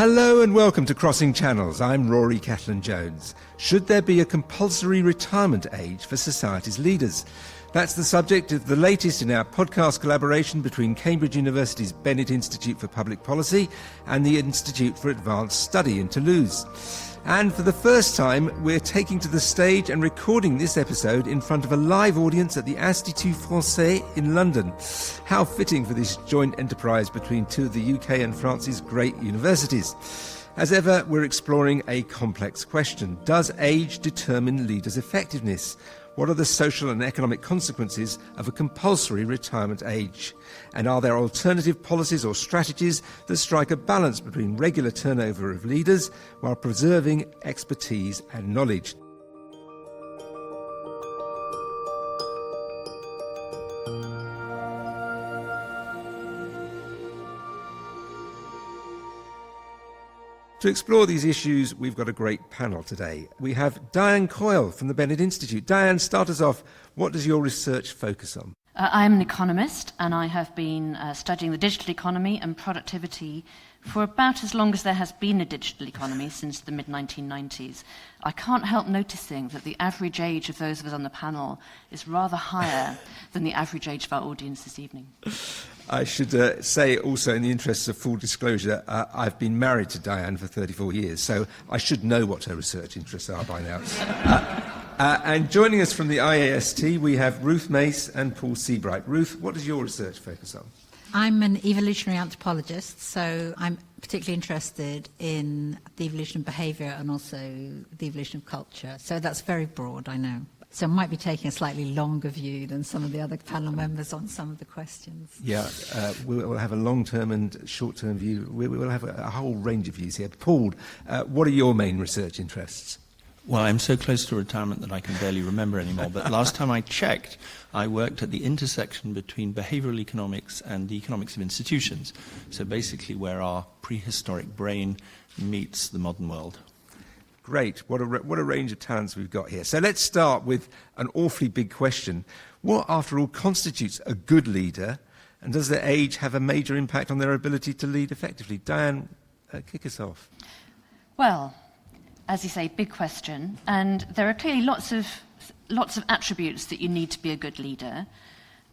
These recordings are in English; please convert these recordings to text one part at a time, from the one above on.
Hello and welcome to Crossing Channels. I'm Rory Cellan-Jones. Should there be a compulsory retirement age for society's leaders? That's the subject of the latest in our podcast collaboration between Cambridge University's Bennett Institute for Public Policy and the Institute for Advanced Study in Toulouse. And for the first time, we're taking to the stage and recording this episode in front of a live audience at the Institut Français in London. How fitting for this joint enterprise between two of the UK and France's great universities. As ever, we're exploring a complex question. Does age determine leaders' effectiveness? What are the social and economic consequences of a compulsory retirement age? And are there alternative policies or strategies that strike a balance between regular turnover of leaders while preserving expertise and knowledge? To explore these issues, we've got a great panel today. We have Diane Coyle from the Bennett Institute. Diane, start us off. What does your research focus on? I'm an economist, and I have been studying the digital economy and productivity for about as long as there has been a digital economy, since the mid-1990s. I can't help noticing that the average age of those of us on the panel is rather higher than the average age of our audience this evening. I should say also, in the interests of full disclosure, I've been married to Diane for 34 years, so I should know what her research interests are by now. And joining us from the IAST, we have Ruth Mace and Paul Seabright. Ruth, what does your research focus on? I'm an evolutionary anthropologist, so I'm particularly interested in the evolution of behaviour and also the evolution of culture. So that's very broad, I know. So I might be taking a slightly longer view than some of the other panel members on some of the questions. Yeah, we'll have a long-term and short-term view. We'll have a whole range of views here. Paul, what are your main research interests? Well, I'm so close to retirement that I can barely remember anymore, but last time I checked, I worked at the intersection between behavioral economics and the economics of institutions, so basically where our prehistoric brain meets the modern world. Great. What a range of talents we've got here. So let's start with an awfully big question. What, after all, constitutes a good leader, and does their age have a major impact on their ability to lead effectively? Diane, kick us off. Well, as you say, big question, and there are clearly lots of attributes that you need to be a good leader,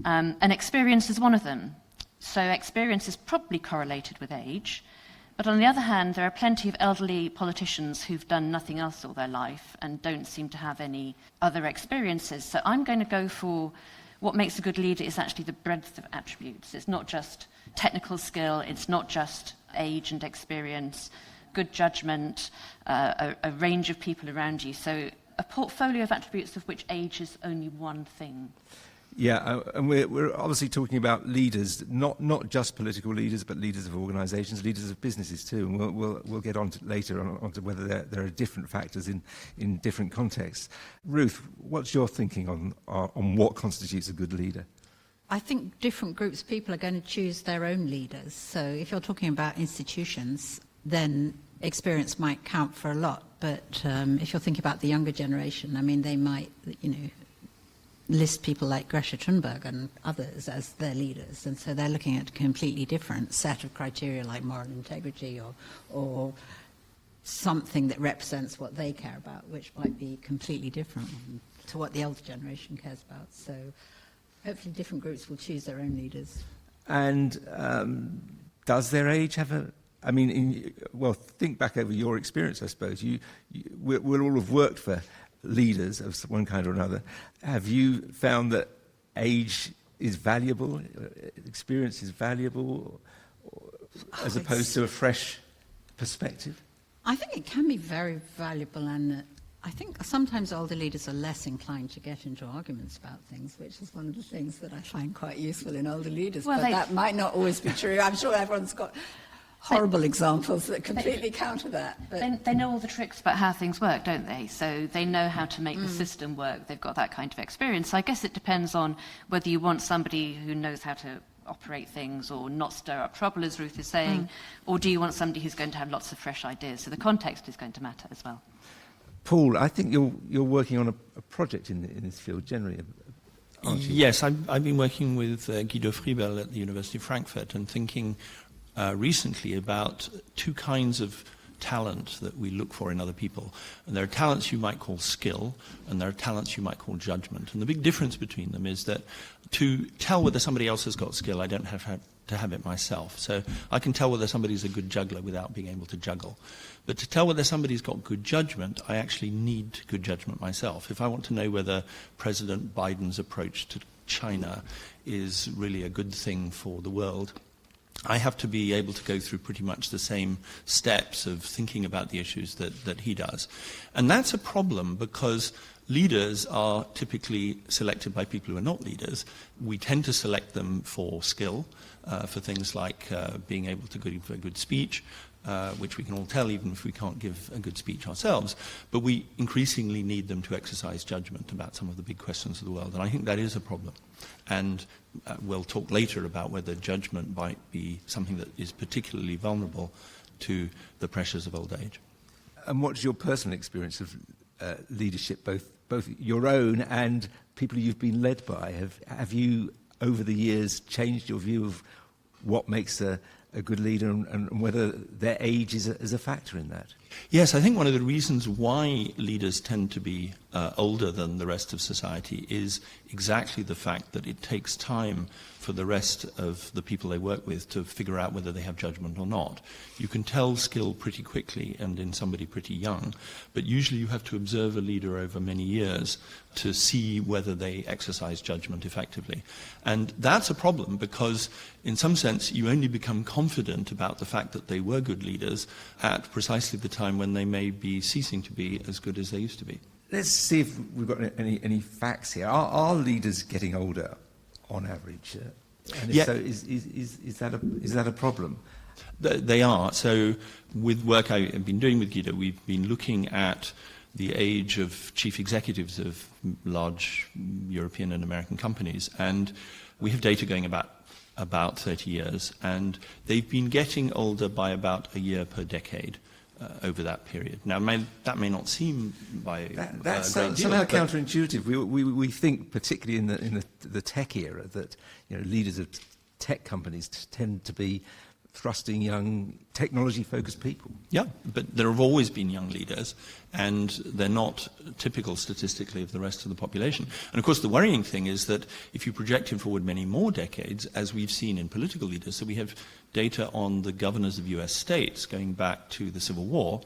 and experience is one of them. So experience is probably correlated with age, but on the other hand, there are plenty of elderly politicians who've done nothing else all their life and don't seem to have any other experiences. So I'm going to go for what makes a good leader is actually the breadth of attributes. It's not just technical skill, it's not just age and experience, good judgment, a range of people around you. So a portfolio of attributes of which age is only one thing. Yeah, and we're obviously talking about leaders, not just political leaders, but leaders of organisations, leaders of businesses too. And we'll get on to later on to whether there are different factors in different contexts. Ruth, what's your thinking on what constitutes a good leader? I think different groups of people are going to choose their own leaders. So if you're talking about institutions, then experience might count for a lot. But if you're thinking about the younger generation, I mean, they might, list people like Greta Thunberg and others as their leaders, and so they're looking at a completely different set of criteria like moral integrity or something that represents what they care about, which might be completely different to what the older generation cares about. So hopefully different groups will choose their own leaders. And does their age have a... I mean, think back over your experience, I suppose. We'll all have worked for leaders of one kind or another. Have you found that age is valuable, experience is valuable, as opposed to a fresh perspective? I think it can be very valuable, and I think sometimes older leaders are less inclined to get into arguments about things, which is one of the things that I find quite useful in older leaders. Well, but that might not always be true. I'm sure everyone's got horrible examples that completely counter that. But they know all the tricks about how things work, don't they? So they know how to make the system work. They've got that kind of experience. So I guess it depends on whether you want somebody who knows how to operate things or not stir up trouble, as Ruth is saying, or do you want somebody who's going to have lots of fresh ideas? So the context is going to matter as well. Paul, I think you're working on a project in this field generally, aren't you? Yes, I've been working with Guido Friebel at the University of Frankfurt and thinking recently about two kinds of talent that we look for in other people. And there are talents you might call skill, and there are talents you might call judgment. And the big difference between them is that to tell whether somebody else has got skill, I don't have to have it myself. So I can tell whether somebody's a good juggler without being able to juggle. But to tell whether somebody's got good judgment, I actually need good judgment myself. If I want to know whether President Biden's approach to China is really a good thing for the world, I have to be able to go through pretty much the same steps of thinking about the issues that he does. And that's a problem because leaders are typically selected by people who are not leaders. We tend to select them for skill, for things like being able to give a good speech, which we can all tell even if we can't give a good speech ourselves. But we increasingly need them to exercise judgment about some of the big questions of the world. And I think that is a problem. And we'll talk later about whether judgment might be something that is particularly vulnerable to the pressures of old age. And what's your personal experience of leadership, both your own and people you've been led by? Have you, over the years, changed your view of what makes a good leader and whether their age is a factor in that? Yes, I think one of the reasons why leaders tend to be older than the rest of society is exactly the fact that it takes time for the rest of the people they work with to figure out whether they have judgment or not. You can tell skill pretty quickly and in somebody pretty young, but usually you have to observe a leader over many years to see whether they exercise judgment effectively. And that's a problem because, in some sense, you only become confident about the fact that they were good leaders at precisely the time when they may be ceasing to be as good as they used to be. Let's see if we've got any facts here. Are leaders getting older on average? And if so, is that a problem? They are. So with work I've been doing with Guido, we've been looking at the age of chief executives of large European and American companies, and we have data going about 30 years, and they've been getting older by about a year per decade. Over that period. Now, that may not seem by that's a great deal, somehow counterintuitive. We think, particularly in the tech era, that leaders of tech companies tend to be thrusting young, technology-focused people. Yeah, but there have always been young leaders, and they're not typical statistically of the rest of the population. And of course, the worrying thing is that if you project it forward many more decades, as we've seen in political leaders, so we have data on the governors of US states going back to the Civil War,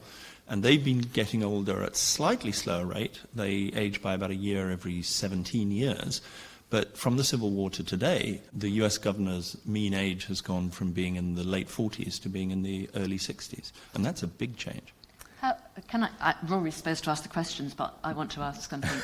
and they've been getting older at slightly slower rate. They age by about a year every 17 years. But from the Civil War to today, the US governor's mean age has gone from being in the late 40s to being in the early 60s. And that's a big change. Rory's supposed to ask the questions, but I want to ask something.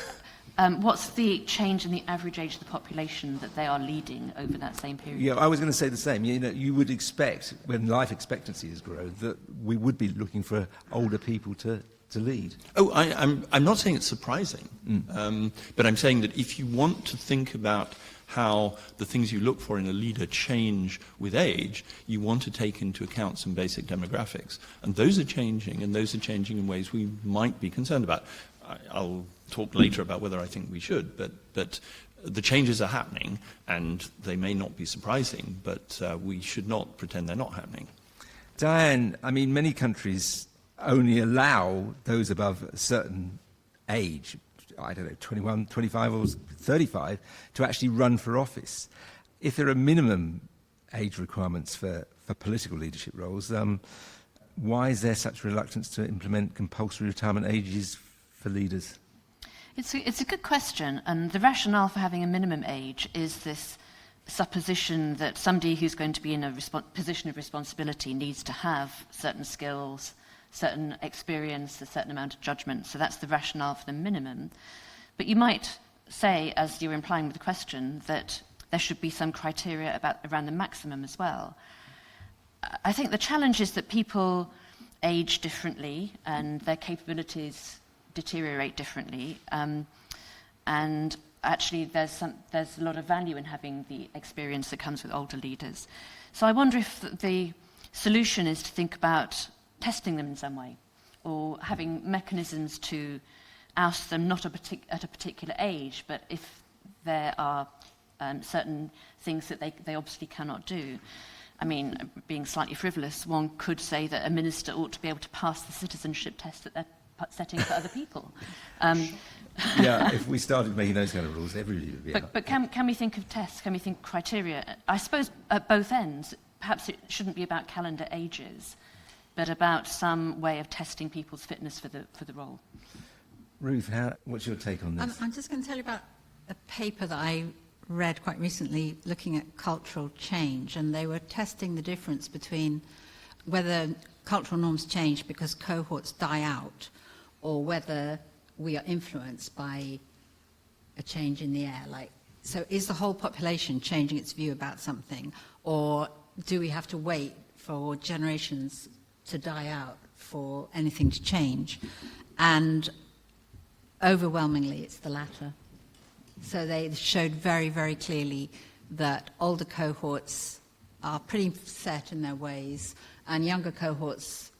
What's the change in the average age of the population that they are leading over that same period? Yeah, I was going to say the same. You would expect, when life expectancy has grown, that we would be looking for older people to lead. Oh, I'm not saying it's surprising, but I'm saying that if you want to think about how the things you look for in a leader change with age, you want to take into account some basic demographics. And those are changing, and those are changing in ways we might be concerned about. I'll talk later about whether I think we should, but the changes are happening, and they may not be surprising, but we should not pretend they're not happening. Diane, I mean, many countries only allow those above a certain age, I don't know, 21, 25 or 35, to actually run for office. If there are minimum age requirements for political leadership roles, why is there such reluctance to implement compulsory retirement ages for leaders? It's a good question, and the rationale for having a minimum age is this supposition that somebody who's going to be in a position of responsibility needs to have certain skills, certain experience, a certain amount of judgment. So that's the rationale for the minimum. But you might say, as you're implying with the question, that there should be some criteria around the maximum as well. I think the challenge is that people age differently and their capabilities deteriorate differently. And actually there's a lot of value in having the experience that comes with older leaders. So I wonder if the solution is to think about testing them in some way, or having mechanisms to oust them not at a particular age, but if there are certain things that they obviously cannot do. I mean, being slightly frivolous, one could say that a minister ought to be able to pass the citizenship test that they're setting for other people. Yeah, if we started making those kind of rules, everybody would be out. But can we think of tests? Can we think criteria? I suppose at both ends, perhaps it shouldn't be about calendar ages, but about some way of testing people's fitness for the role. Ruth, what's your take on this? I'm just going to tell you about a paper that I read quite recently looking at cultural change, and they were testing the difference between whether cultural norms change because cohorts die out or whether we are influenced by a change in the air. So is the whole population changing its view about something, or do we have to wait for generations to die out for anything to change? And overwhelmingly, it's the latter. So they showed very, very clearly that older cohorts are pretty set in their ways, and younger cohorts,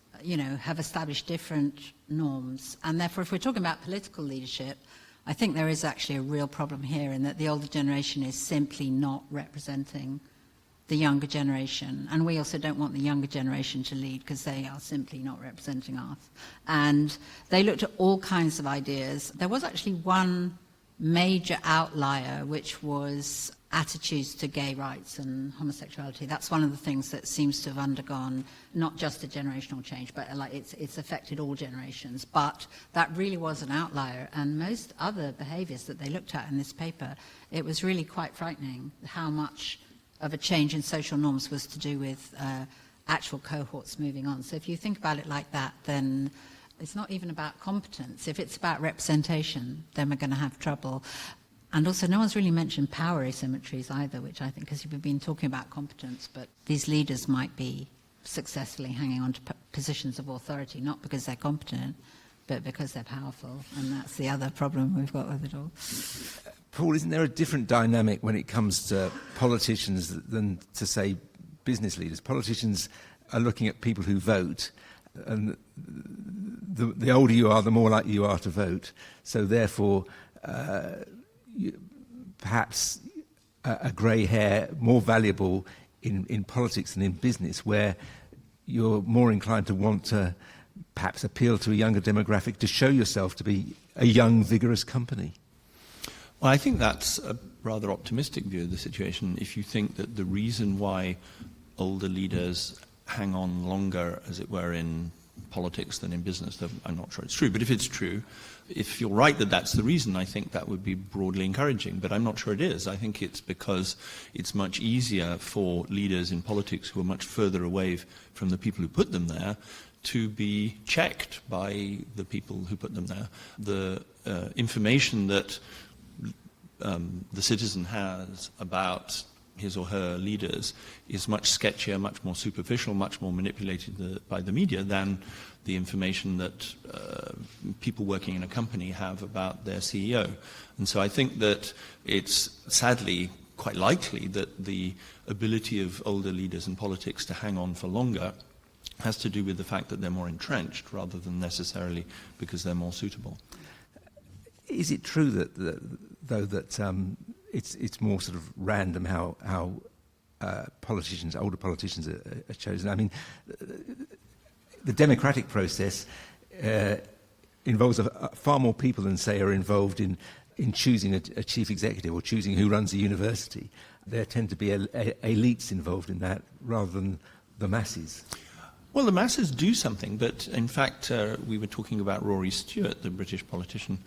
have established different norms. And therefore, if we're talking about political leadership, I think there is actually a real problem here in that the older generation is simply not representing the younger generation. And we also don't want the younger generation to lead because they are simply not representing us. And they looked at all kinds of ideas. There was actually one major outlier, which was attitudes to gay rights and homosexuality. That's one of the things that seems to have undergone not just a generational change, but it's affected all generations. But that really was an outlier, and most other behaviours that they looked at in this paper, it was really quite frightening how much of a change in social norms was to do with actual cohorts moving on. So if you think about it like that, then it's not even about competence. If it's about representation, then we're going to have trouble. And also, no one's really mentioned power asymmetries either, which I think, because we've been talking about competence, but these leaders might be successfully hanging on to positions of authority, not because they're competent, but because they're powerful. And that's the other problem we've got with it all. Paul, isn't there a different dynamic when it comes to politicians than to, say, business leaders? Politicians are looking at people who vote, and the older you are, the more likely you are to vote. So therefore, perhaps a grey hair more valuable in politics than in business, where you're more inclined to want to perhaps appeal to a younger demographic to show yourself to be a young, vigorous company. Well, I think that's a rather optimistic view of the situation if you think that the reason why older leaders hang on longer, as it were, in politics than in business, though I'm not sure it's true, but if it's true, if you're right that that's the reason, I think that would be broadly encouraging, but I'm not sure it is. I think it's because it's much easier for leaders in politics who are much further away from the people who put them there to be checked by the people who put them there. The information that the citizen has about his or her leaders is much sketchier, much more superficial, much more manipulated by the media than the information that people working in a company have about their CEO. And so I think that it's sadly quite likely that the ability of older leaders in politics to hang on for longer has to do with the fact that they're more entrenched rather than necessarily because they're more suitable. Is it true that it's more sort of random how older politicians are chosen? I mean, the democratic process involves far more people than, say, are involved in choosing a chief executive or choosing who runs a university. There tend to be elites involved in that rather than the masses. Well, the masses do something, but in fact, we were talking about Rory Stewart, the British politician,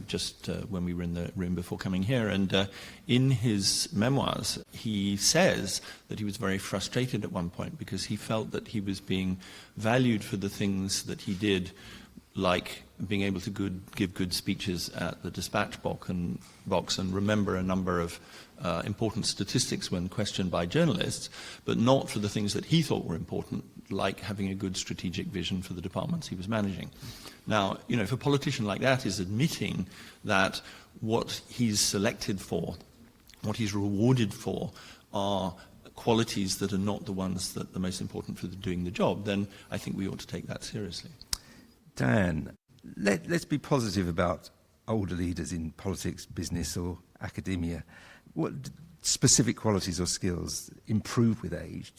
just when we were in the room before coming here, and in his memoirs, he says that he was very frustrated at one point because he felt that he was being valued for the things that he did, like being able to give good speeches at the dispatch box and remember a number of important statistics when questioned by journalists, but not for the things that he thought were important, like having a good strategic vision for the departments he was managing. Now, if a politician like that is admitting that what he's selected for, what he's rewarded for, are qualities that are not the ones that are most important for doing the job, then I think we ought to take that seriously. Dan, let's be positive about older leaders in politics, business or academia. specific qualities or skills improve with age?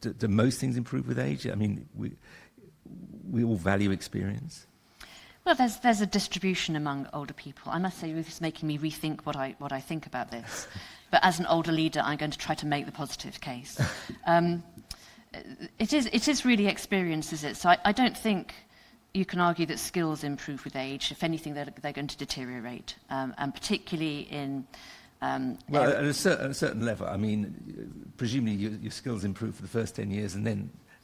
Do most things improve with age? I mean, we all value experience. Well, there's a distribution among older people. I must say, Ruth is making me rethink what I think about this. But as an older leader, I'm going to try to make the positive case. It is really experience, is it? So I don't think you can argue that skills improve with age. If anything, they're going to deteriorate, and particularly in... well, at a certain level. I mean, presumably your skills improve for the first 10 years and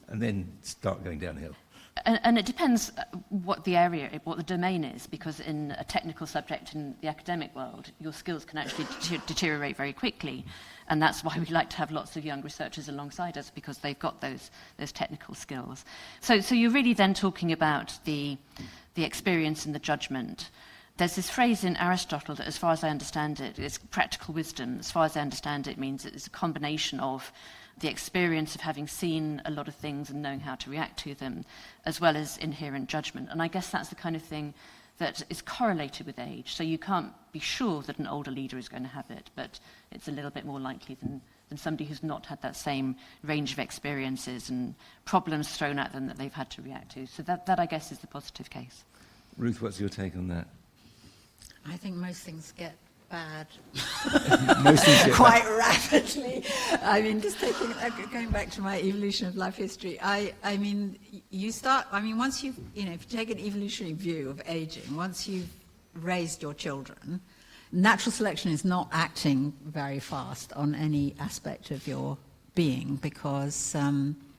then start going downhill. And it depends what the area, what the domain is, because in a technical subject in the academic world, your skills can actually deteriorate very quickly. And that's why we like to have lots of young researchers alongside us, because they've got those technical skills. So you're really then talking about the experience and the judgment. There's this phrase in Aristotle that, as far as I understand it, is practical wisdom. As far as I understand it, it means it's a combination of the experience of having seen a lot of things and knowing how to react to them, as well as inherent judgment. And I guess that's the kind of thing that is correlated with age. So you can't be sure that an older leader is going to have it, but it's a little bit more likely than somebody who's not had that same range of experiences and problems thrown at them that they've had to react to. So that I guess, is the positive case. Ruth, what's your take on that? I think most things get bad Quite rapidly. I mean, just going back to my evolution of life history, I mean, once if you take an evolutionary view of aging, once you've raised your children, natural selection is not acting very fast on any aspect of your being, because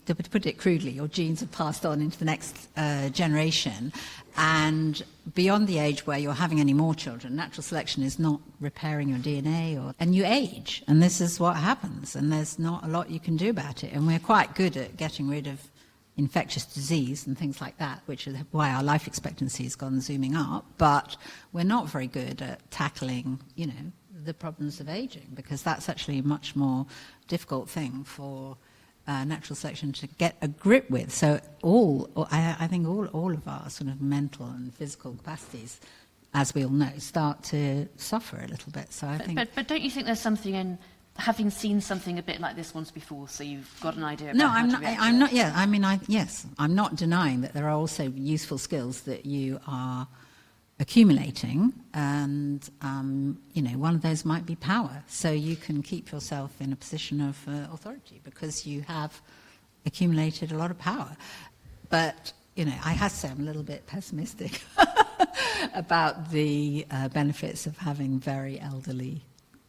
to put it crudely, your genes are passed on into the next generation, and beyond the age where you're having any more children, natural selection is not repairing your DNA, and you age, and this is what happens, and there's not a lot you can do about it. And we're quite good at getting rid of infectious disease and things like that, which is why our life expectancy has gone zooming up, but we're not very good at tackling, the problems of aging, because that's actually a much more difficult thing for natural selection to get a grip with. So I think all of our sort of mental and physical capacities, as we all know, start to suffer a little bit. So I think. But don't you think there's something in having seen something a bit like this once before, so you've got an idea about how to react? I'm not. Yeah, I mean, yes, I'm not denying that there are also useful skills that you are accumulating, and one of those might be power. So you can keep yourself in a position of authority because you have accumulated a lot of power. But I have to say I'm a little bit pessimistic about the benefits of having very elderly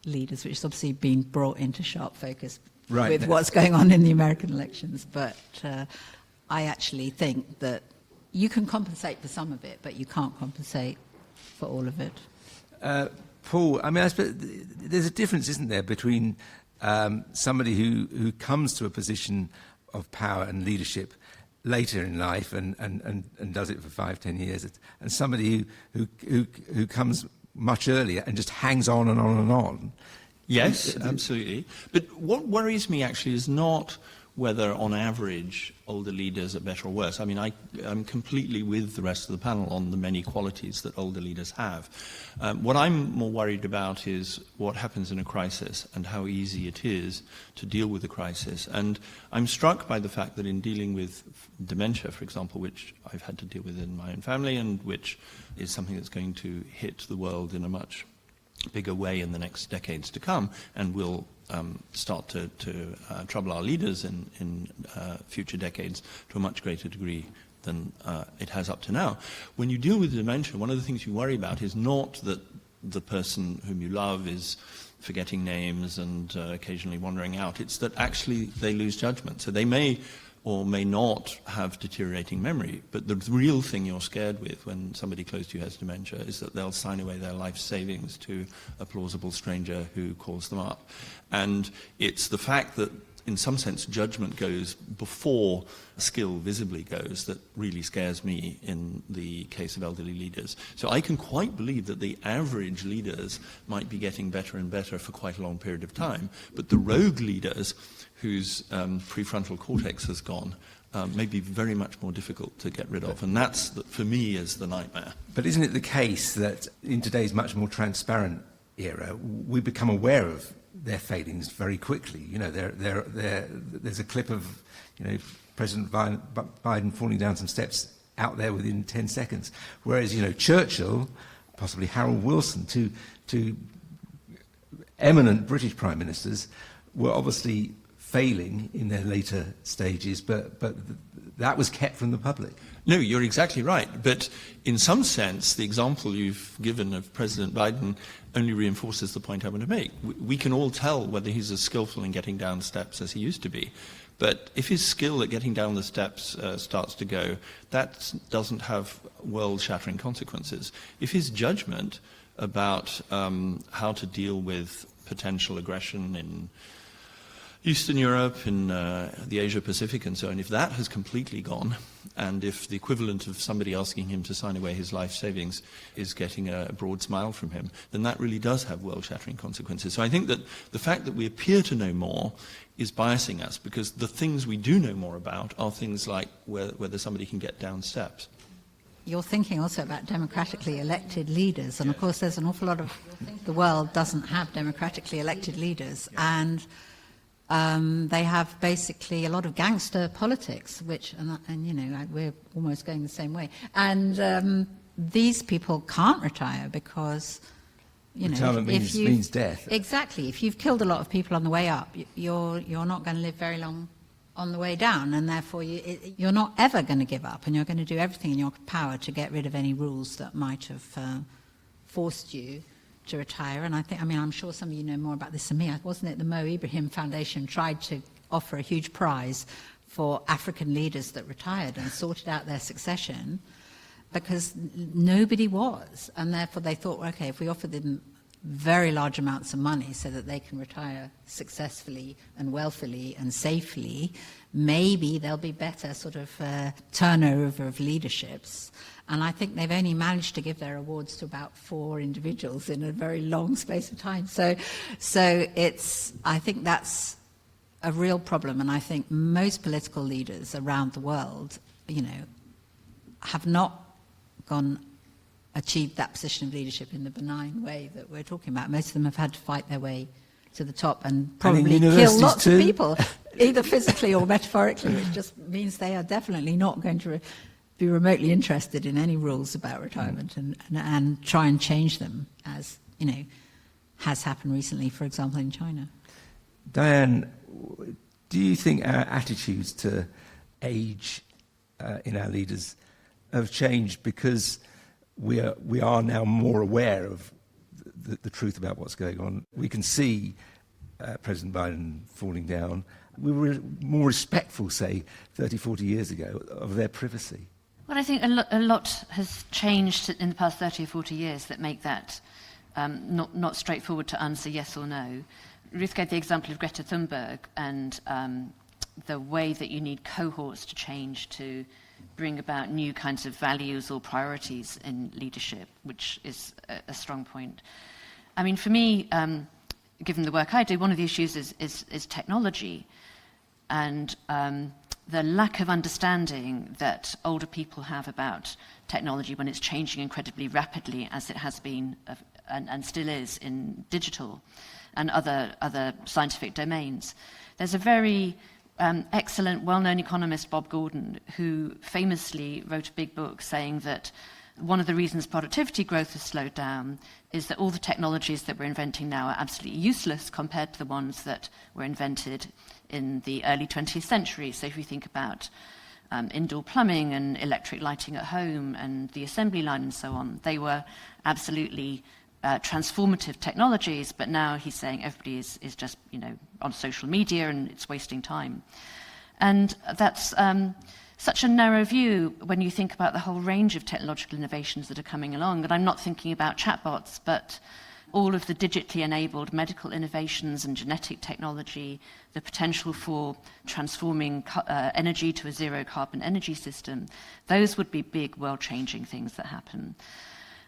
leaders, which has obviously been brought into sharp focus with what's going on in the American elections. But I actually think that you can compensate for some of it, but you can't compensate for all of it. Paul, I mean, I suppose there's a difference, isn't there, between somebody who comes to a position of power and leadership later in life and does it for 5-10 years, and somebody who comes much earlier and just hangs on and on and on. Yes, absolutely. But what worries me actually is not whether, on average, older leaders are better or worse. I mean, I'm completely with the rest of the panel on the many qualities that older leaders have. What I'm more worried about is what happens in a crisis and how easy it is to deal with a crisis. And I'm struck by the fact that in dealing with dementia, for example, which I've had to deal with in my own family and which is something that's going to hit the world in a much bigger way in the next decades to come, and will start to trouble our leaders in future decades to a much greater degree than it has up to now. When you deal with dementia, one of the things you worry about is not that the person whom you love is forgetting names and occasionally wandering out. It's that actually they lose judgment. So they may or may not have deteriorating memory, but the real thing you're scared with when somebody close to you has dementia is that they'll sign away their life savings to a plausible stranger who calls them up. And it's the fact that, in some sense, judgment goes before skill visibly goes that really scares me in the case of elderly leaders. So I can quite believe that the average leaders might be getting better and better for quite a long period of time, but the rogue leaders whose prefrontal cortex has gone may be very much more difficult to get rid of. And that's, for me, is the nightmare. But isn't it the case that in today's much more transparent era, we become aware of their failings very quickly. There's a clip of President Biden falling down some steps out there within 10 seconds, whereas Churchill, possibly Harold Wilson, two eminent British prime ministers, were obviously failing in their later stages, but that was kept from the public. No, you're exactly right. But in some sense, the example you've given of President Biden only reinforces the point I want to make. We can all tell whether he's as skillful in getting down steps as he used to be. But if his skill at getting down the steps starts to go, that doesn't have world-shattering consequences. If his judgment about how to deal with potential aggression in Eastern Europe, in the Asia-Pacific and so on, if that has completely gone, and if the equivalent of somebody asking him to sign away his life savings is getting a broad smile from him, then that really does have world-shattering consequences. So I think that the fact that we appear to know more is biasing us, because the things we do know more about are things like whether somebody can get down steps. You're thinking also about democratically elected leaders, and of course there's an awful lot of the world doesn't have democratically elected leaders, and they have basically a lot of gangster politics, which, and we're almost going the same way. And these people can't retire because, retirement means death. Exactly. If you've killed a lot of people on the way up, you're not going to live very long on the way down, and therefore you're not ever going to give up, and you're going to do everything in your power to get rid of any rules that might have forced you to retire. And I'm sure some of you know more about this than me. Wasn't it the Mo Ibrahim Foundation tried to offer a huge prize for African leaders that retired and sorted out their succession, because nobody was, and therefore they thought, okay, if we offer them very large amounts of money so that they can retire successfully and wealthily and safely, maybe there'll be better sort of turnover of leaderships. And I think they've only managed to give their awards to about 4 individuals in a very long space of time. So I think that's a real problem, and I think most political leaders around the world, have not achieved that position of leadership in the benign way that we're talking about. Most of them have had to fight their way to the top and probably kill lots of people, either physically or metaphorically, which just means they are definitely not going to be remotely interested in any rules about retirement and try and change them, as has happened recently, for example, in China. Diane, do you think our attitudes to age in our leaders have changed because we are now more aware of the truth about what's going on? We can see President Biden falling down. We were more respectful, say, 30, 40 years ago, of their privacy. Well, I think a lot has changed in the past 30 or 40 years that make that not straightforward to answer yes or no. Ruth gave the example of Greta Thunberg and the way that you need cohorts to change to bring about new kinds of values or priorities in leadership, which is a strong point. I mean, for me, given the work I do, one of the issues is technology, and the lack of understanding that older people have about technology when it's changing incredibly rapidly, as it has been and still is in digital and other scientific domains. There's a very excellent, well-known economist, Bob Gordon, who famously wrote a big book saying that one of the reasons productivity growth has slowed down is that all the technologies that we're inventing now are absolutely useless compared to the ones that were invented in the early 20th century. So if you think about indoor plumbing and electric lighting at home and the assembly line and so on, they were absolutely transformative technologies, but now he's saying everybody is just, on social media and it's wasting time. And that's such a narrow view when you think about the whole range of technological innovations that are coming along. And I'm not thinking about chatbots, but all of the digitally enabled medical innovations and genetic technology, the potential for transforming energy to a zero-carbon energy system, those would be big world-changing things that happen.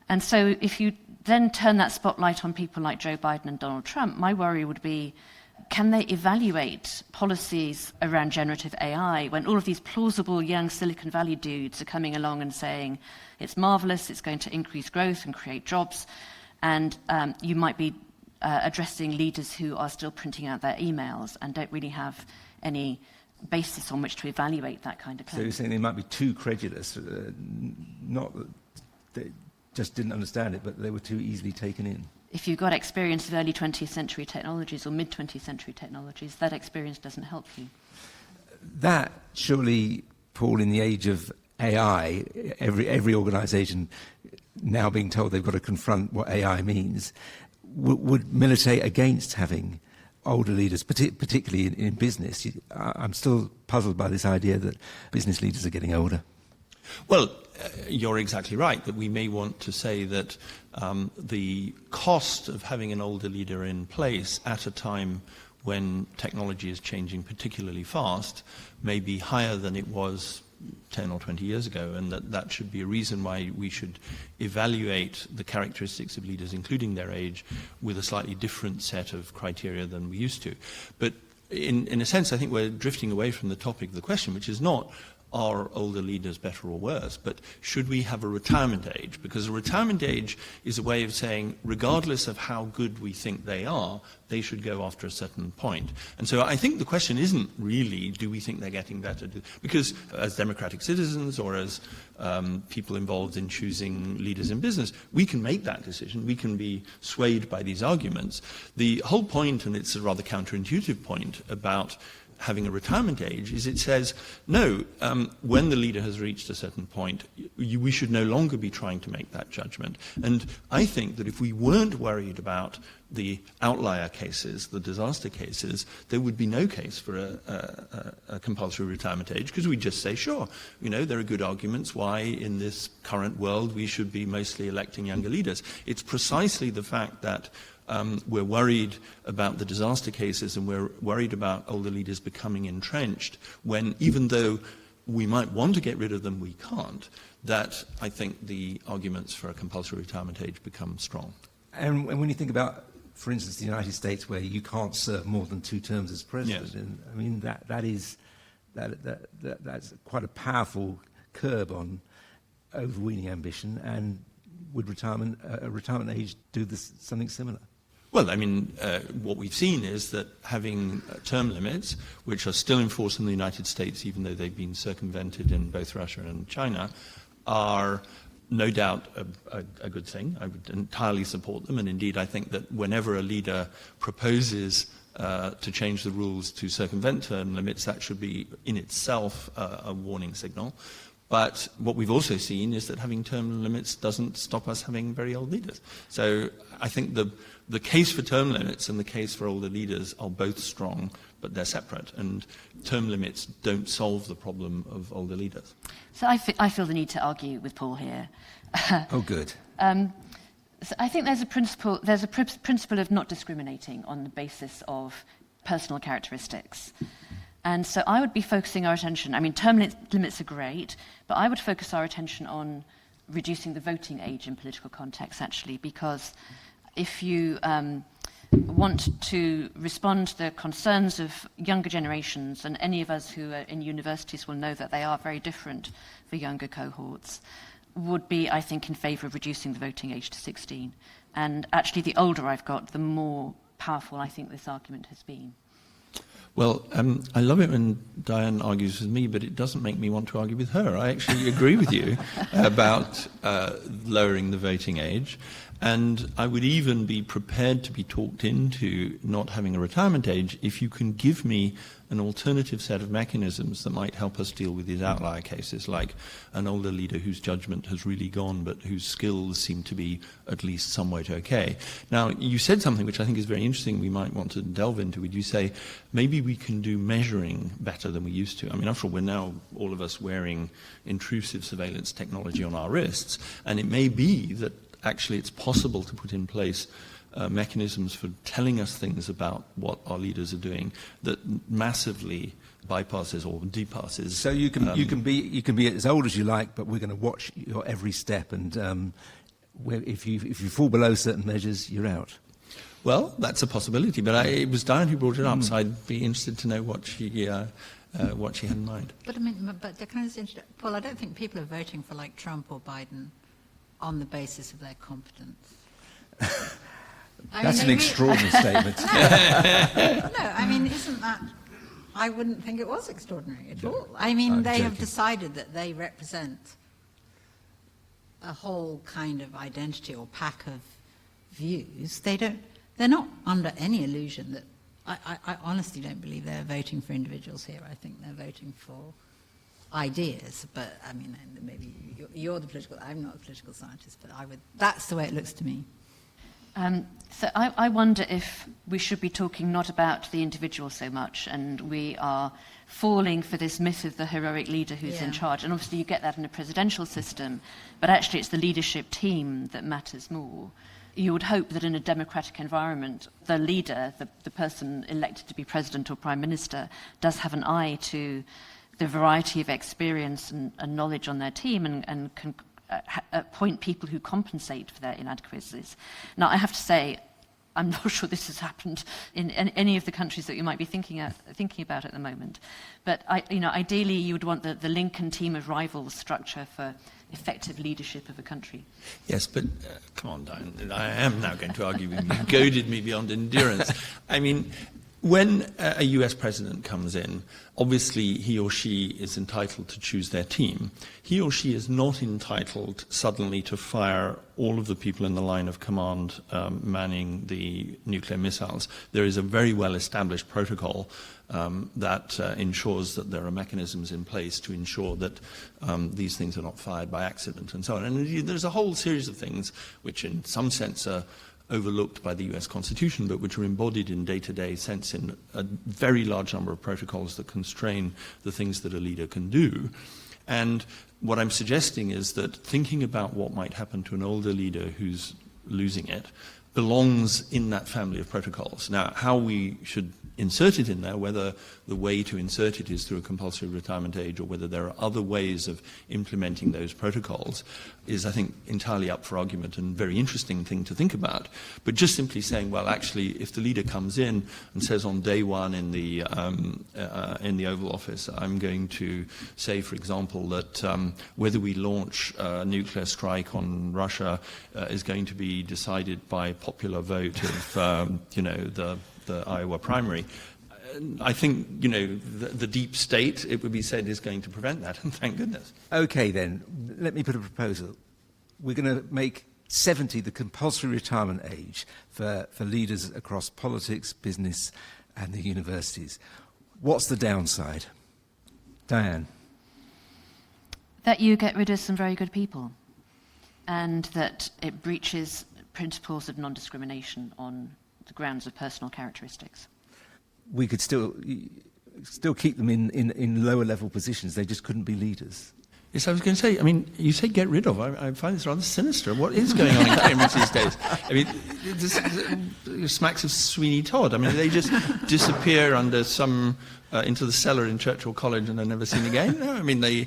And so if you then turn that spotlight on people like Joe Biden and Donald Trump, my worry would be, can they evaluate policies around generative AI when all of these plausible young Silicon Valley dudes are coming along and saying, it's marvelous, it's going to increase growth and create jobs, and you might be addressing leaders who are still printing out their emails and don't really have any basis on which to evaluate that kind of claim. So you're saying they might be too credulous, not that they just didn't understand it, but they were too easily taken in. If you've got experience of early 20th century technologies or mid-20th century technologies, that experience doesn't help you. That surely, Paul, in the age of AI, every organisation now being told they've got to confront what AI means, would militate against having older leaders, particularly in business. I'm still puzzled by this idea that business leaders are getting older. Well, you're exactly right that we may want to say that the cost of having an older leader in place at a time when technology is changing particularly fast may be higher than it was 10 or 20 years ago, and that should be a reason why we should evaluate the characteristics of leaders, including their age, with a slightly different set of criteria than we used to. But in a sense, I think we're drifting away from the topic of the question, which is not are older leaders better or worse, but should we have a retirement age? Because a retirement age is a way of saying, regardless of how good we think they are, they should go after a certain point. And so I think the question isn't really, do we think they're getting better? Because as democratic citizens or as people involved in choosing leaders in business, we can make that decision. We can be swayed by these arguments. The whole point, and it's a rather counterintuitive point about having a retirement age, is it says, no, when the leader has reached a certain point, we should no longer be trying to make that judgment. And I think that if we weren't worried about the outlier cases, the disaster cases, there would be no case for a compulsory retirement age, because we'd just say, sure, there are good arguments why in this current world we should be mostly electing younger leaders. It's precisely the fact that we're worried about the disaster cases and we're worried about older leaders becoming entrenched when, even though we might want to get rid of them, we can't, that I think the arguments for a compulsory retirement age become strong. And when you think about, for instance, the United States, where you can't serve more than 2 terms as president, yes. and I mean, that's quite a powerful curb on overweening ambition. And would a retirement age do something similar? Well, I mean, what we've seen is that having term limits, which are still in force in the United States, even though they've been circumvented in both Russia and China, are no doubt a good thing. I would entirely support them. And indeed, I think that whenever a leader proposes to change the rules to circumvent term limits, that should be in itself a warning signal. But what we've also seen is that having term limits doesn't stop us having very old leaders. So I think the case for term limits and the case for older leaders are both strong, but they're separate. And term limits don't solve the problem of older leaders. So I feel the need to argue with Paul here. Oh, good. So I think there's a principle of not discriminating on the basis of personal characteristics. And so I would be focusing our attention, I mean, term limits are great, but I would focus our attention on reducing the voting age in political context, actually, because if you want to respond to the concerns of younger generations, and any of us who are in universities will know that they are very different for younger cohorts, would be, I think, in favour of reducing the voting age to 16. And actually, the older I've got, the more powerful I think this argument has been. Well, I love it when Diane argues with me, but it doesn't make me want to argue with her. I actually agree with you about lowering the voting age. And I would even be prepared to be talked into not having a retirement age if you can give me an alternative set of mechanisms that might help us deal with these outlier cases, like an older leader whose judgment has really gone but whose skills seem to be at least somewhat okay. Now, you said something which I think is very interesting we might want to delve into. Would you say maybe we can do measuring better than we used to? I mean, after all, we're now, all of us, wearing intrusive surveillance technology on our wrists, and it may be that actually it's possible to put in place mechanisms for telling us things about what our leaders are doing that massively bypasses or depasses. So you can be as old as you like, but we're going to watch your every step, and if you fall below certain measures, you're out. Well, that's a possibility, but it was Diane who brought it up, so I'd be interested to know what she had in mind. But I mean, can I just interrupt? Paul, I don't think people are voting for like Trump or Biden on the basis of their competence. That's an extraordinary statement. No, I mean, isn't that... I wouldn't think it was extraordinary at all. I mean, they have decided that they represent a whole kind of identity or pack of views. They're not under any illusion that... I honestly don't believe they're voting for individuals here. I think they're voting for ideas. But, I mean, maybe you're the political... I'm not a political scientist, but that's the way it looks to me. So I wonder if we should be talking not about the individual so much, and we are falling for this myth of the heroic leader who's in charge. And obviously you get that in a presidential system, but actually it's the leadership team that matters more. You would hope that in a democratic environment, the leader, the person elected to be president or prime minister, does have an eye to the variety of experience and knowledge on their team and can appoint people who compensate for their inadequacies. Now, I have to say, I'm not sure this has happened in any of the countries that you might be thinking about at the moment. But ideally, you would want the Lincoln team of rivals structure for effective leadership of a country. Yes, but come on, Diane. I am now going to argue with you. You goaded me beyond endurance. I mean, when a US president comes in, obviously he or she is entitled to choose their team. He or she is not entitled suddenly to fire all of the people in the line of command manning the nuclear missiles. There is a very well-established protocol that ensures that there are mechanisms in place to ensure that these things are not fired by accident and so on. And there's a whole series of things which in some sense are overlooked by the US Constitution, but which are embodied in day-to-day sense in a very large number of protocols that constrain the things that a leader can do. And what I'm suggesting is that thinking about what might happen to an older leader who's losing it belongs in that family of protocols. Now, how we should insert it in there, whether the way to insert it is through a compulsory retirement age or whether there are other ways of implementing those protocols, is, I think, entirely up for argument and very interesting thing to think about. But just simply saying, well, actually, if the leader comes in and says on day one in the Oval Office, I'm going to say, for example, that whether we launch a nuclear strike on Russia is going to be decided by popular vote of, the Iowa primary. I think, the deep state, it would be said, is going to prevent that, and thank goodness. OK, then, let me put a proposal. We're going to make 70 the compulsory retirement age for leaders across politics, business, and the universities. What's the downside? Diane? That you get rid of some very good people, and that it breaches principles of non-discrimination on the grounds of personal characteristics. We could still keep them in lower level positions. They just couldn't be leaders. Yes, I was going to say, I mean, you say get rid of. I find this rather sinister. What is going on in Cambridge these days? I mean, this smacks of Sweeney Todd. I mean, they just disappear under into the cellar in Churchill College and are never seen again? No, I mean, they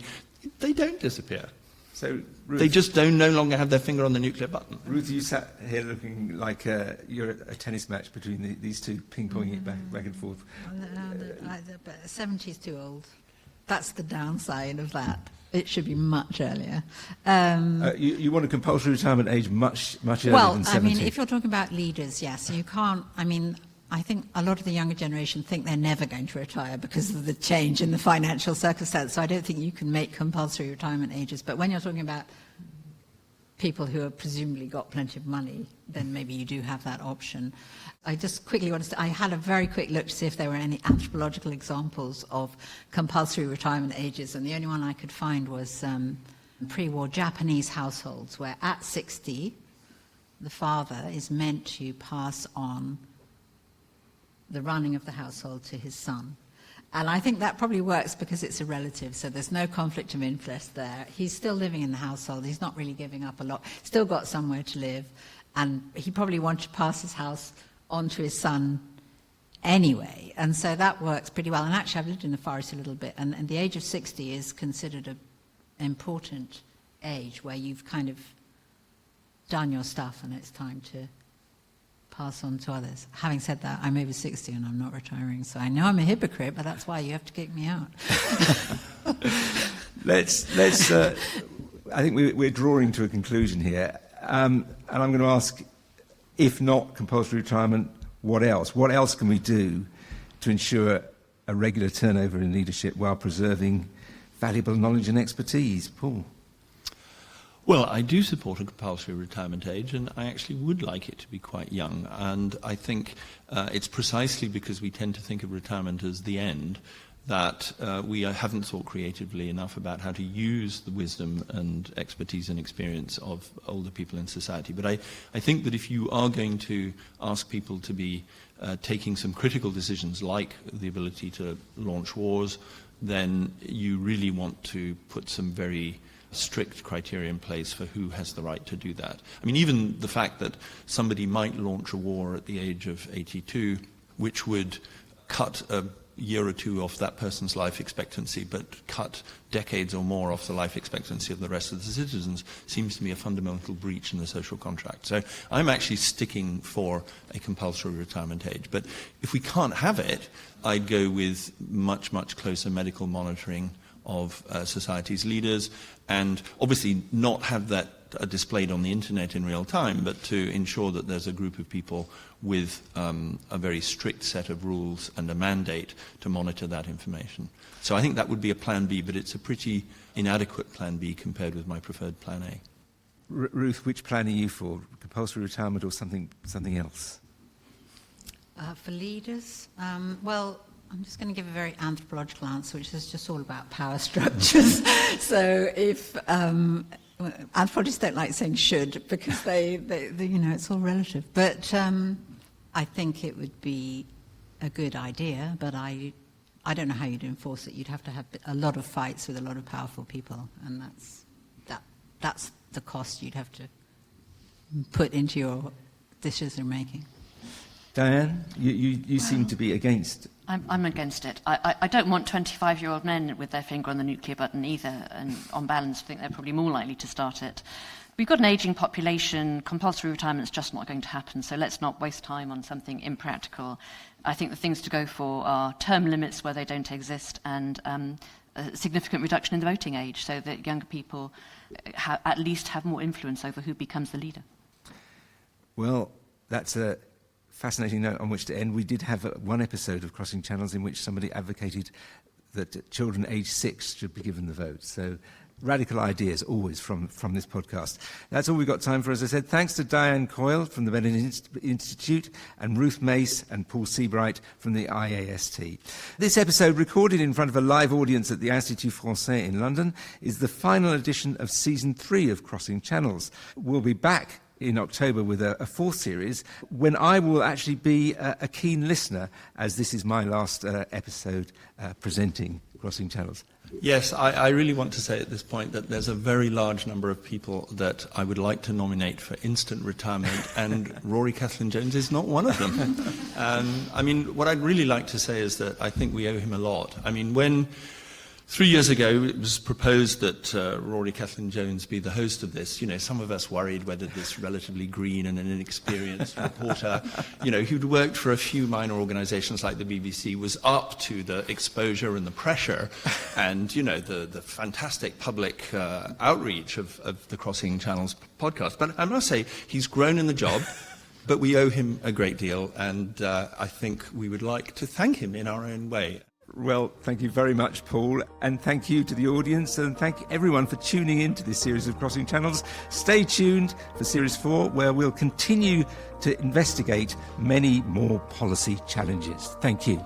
don't disappear. So, Ruth, they just no longer have their finger on the nuclear button. Ruth, you sat here looking like you're at a tennis match between these two, ping-ponging it back and forth. But 70 is too old. That's the downside of that. It should be much earlier. You want a compulsory retirement age much earlier than 70? I mean, if you're talking about leaders, yes. You can't, I think a lot of the younger generation think they're never going to retire because of the change in the financial circumstance. So I don't think you can make compulsory retirement ages. But when you're talking about people who have presumably got plenty of money, then maybe you do have that option. I just quickly want to say, I had a very quick look to see if there were any anthropological examples of compulsory retirement ages, and the only one I could find was pre-war Japanese households, where at 60, the father is meant to pass on the running of the household to his son. And I think that probably works because it's a relative, so there's no conflict of interest there. He's still living in the household, he's not really giving up a lot, still got somewhere to live, and he probably wanted to pass his house on to his son anyway. And so that works pretty well. And actually, I've lived in the forest a little bit, and the age of 60 is considered an important age where you've kind of done your stuff and it's time to pass on to others. Having said that, I'm over 60 and I'm not retiring, so I know I'm a hypocrite, but that's why you have to kick me out. Let's I think we're drawing to a conclusion here, and I'm going to ask If not compulsory retirement, what else? What else can we do to ensure a regular turnover in leadership while preserving valuable knowledge and expertise? Paul? Well, I do support a compulsory retirement age, and I actually would like it to be quite young. And I think it's precisely because we tend to think of retirement as the end that we haven't thought creatively enough about how to use the wisdom and expertise and experience of older people in society. But I think that if you are going to ask people to be taking some critical decisions, like the ability to launch wars, then you really want to put some very strict criteria in place for who has the right to do that. I mean, even the fact that somebody might launch a war at the age of 82, which would cut a year or two off that person's life expectancy, but cut decades or more off the life expectancy of the rest of the citizens, seems to me a fundamental breach in the social contract. So I'm actually sticking for a compulsory retirement age. But if we can't have it, I'd go with much, much closer medical monitoring of society's leaders, and obviously not have that displayed on the internet in real time, but to ensure that there's a group of people with a very strict set of rules and a mandate to monitor that information. So I think that would be a plan B, but it's a pretty inadequate plan B compared with my preferred plan A. Ruth, which plan are you for? Compulsory retirement or something else? For leaders, well, I'm just going to give a very anthropological answer, which is just all about power structures. So if anthropologists don't like saying should, because they you know, it's all relative. But I think it would be a good idea, but I don't know how you'd enforce it. You'd have to have a lot of fights with a lot of powerful people, and that's the cost you'd have to put into your decision making. Diane, you seem to be against. I'm against it. I don't want 25-year-old men with their finger on the nuclear button either, and on balance I think they're probably more likely to start it. We've got an ageing population. Compulsory retirement's just not going to happen, so let's not waste time on something impractical. I think the things to go for are term limits where they don't exist, and a significant reduction in the voting age so that younger people at least have more influence over who becomes the leader. Well, that's a fascinating note on which to end. We did have one episode of Crossing Channels in which somebody advocated that children aged 6 should be given the vote. So radical ideas always from this podcast. That's all we've got time for, as I said. Thanks to Diane Coyle from the Bennett Institute and Ruth Mace and Paul Seabright from the IAST. This episode, recorded in front of a live audience at the Institut Français in London, is the final edition of Season 3 of Crossing Channels. We'll be back in October with a fourth series, when I will actually be a keen listener, as this is my last episode presenting Crossing Channels. Yes, I really want to say at this point that there's a very large number of people that I would like to nominate for instant retirement, and Rory Cellan-Jones is not one of them. I mean, what I'd really like to say is that I think we owe him a lot. I mean, when 3 years ago, it was proposed that Rory Cellan-Jones be the host of this. You know, some of us worried whether this relatively green and inexperienced reporter, you know, who'd worked for a few minor organisations like the BBC, was up to the exposure and the pressure and, you know, the fantastic public outreach of the Crossing Channels podcast. But I must say, he's grown in the job. But we owe him a great deal, and I think we would like to thank him in our own way. Well, thank you very much, Paul, and thank you to the audience, and thank everyone for tuning in to this series of Crossing Channels. Stay tuned for Series 4, where we'll continue to investigate many more policy challenges. Thank you.